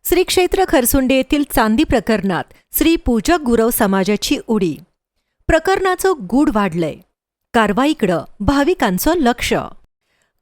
श्री क्षेत्र खरसुंडे येथील चांदी प्रकरणात श्री पूजक गुरव समाजाची उडी. प्रकरणाचं गूढ वाढलंय. कारवाईकडं भाविकांचं लक्ष.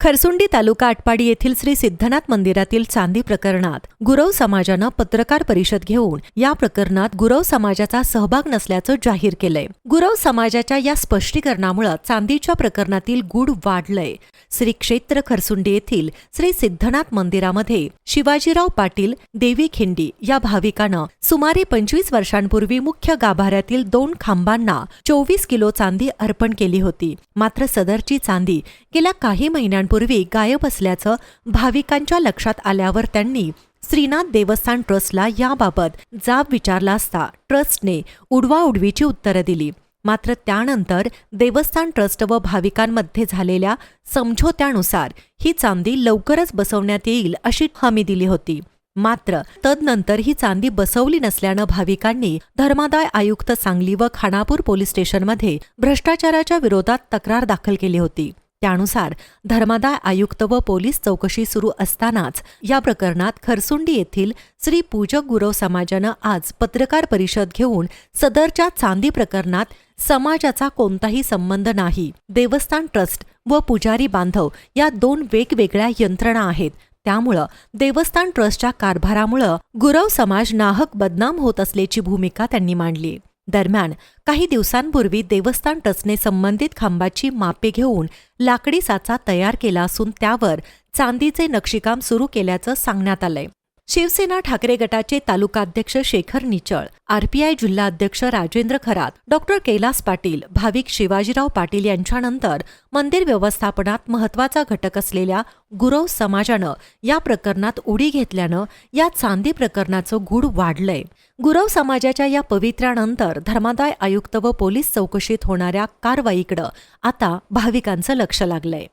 खरसुंडी तालुका आटपाडी येथील श्री सिद्धनाथ मंदिरातील चांदी प्रकरणात गुरव समाजानं पत्रकार परिषद घेऊन या प्रकरणात गुरव समाजाचा सहभाग नसल्याचं जाहीर केलंय. गुरव समाजाच्या या स्पष्टीकरणामुळे चांदीच्या प्रकरणातील गूढ वाढलंय. श्री क्षेत्र खरसुंडी येथील श्री सिद्धनाथ मंदिरामध्ये शिवाजीराव पाटील देवी खिंडी या भाविकानं सुमारे 25 वर्षांपूर्वी मुख्य गाभाऱ्यातील 2 खांबांना 24 किलो चांदी अर्पण केली होती. मात्र सदरची चांदी गेल्या काही महिन्यांपूर्वी गायब असल्याचं भाविकांच्या लक्षात आल्यावर त्यांनी श्रीनाथ देवस्थान ट्रस्टला याबाबत जाब विचारला असता ट्रस्टने उडवाउडवीची उत्तरं दिली. मात्र त्यानंतर देवस्थान ट्रस्ट व भाविकांमध्ये झालेल्या समझोत्यानुसार ही चांदी लवकरच बसवण्यात येईल अशी हमी दिली होती. मात्र तदनंतर ही चांदी बसवली नसल्यानं भाविकांनी धर्मादाय आयुक्त सांगली व खानापूर पोलीस स्टेशनमध्ये भ्रष्टाचाराच्या विरोधात तक्रार दाखल केली होती. त्यानुसार धर्मादाय आयुक्त व पोलीस चौकशी सुरू असतानाच या प्रकरणात खरसुंडी येथील श्री पूजक गुरव समाजानं आज पत्रकार परिषद घेऊन सदरच्या चांदी प्रकरणात समाजाचा कोणताही संबंध नाही. देवस्थान ट्रस्ट व पुजारी बांधव या 2 वेगवेगळ्या यंत्रणा आहेत. त्यामुळं देवस्थान ट्रस्टच्या कारभारामुळं गुरव समाज नाहक बदनाम होत असल्याची भूमिका त्यांनी मांडली. दरम्यान काही दिवसांपूर्वी देवस्थान ट्रस्टने संबंधित खांबाची मापे घेऊन लाकडी साचा तयार केला असून त्यावर चांदीचे नक्षीकाम सुरू केल्याचं सांगण्यात आलंय. शिवसेना ठाकरे गटाचे तालुकाध्यक्ष शेखर निचळ, आरपीआय जिल्हाध्यक्ष राजेंद्र खरात, डॉक्टर कैलास पाटील, भाविक शिवाजीराव पाटील यांच्यानंतर मंदिर व्यवस्थापनात महत्त्वाचा घटक असलेल्या गुरव समाजानं या प्रकरणात उडी घेतल्यानं या चांदी प्रकरणाचं गूढ वाढलंय. गुरव समाजाच्या या पवित्र्यानंतर धर्मादाय आयुक्त व पोलीस चौकशीत होणाऱ्या कारवाईकडं आता भाविकांचं लक्ष लागलंय.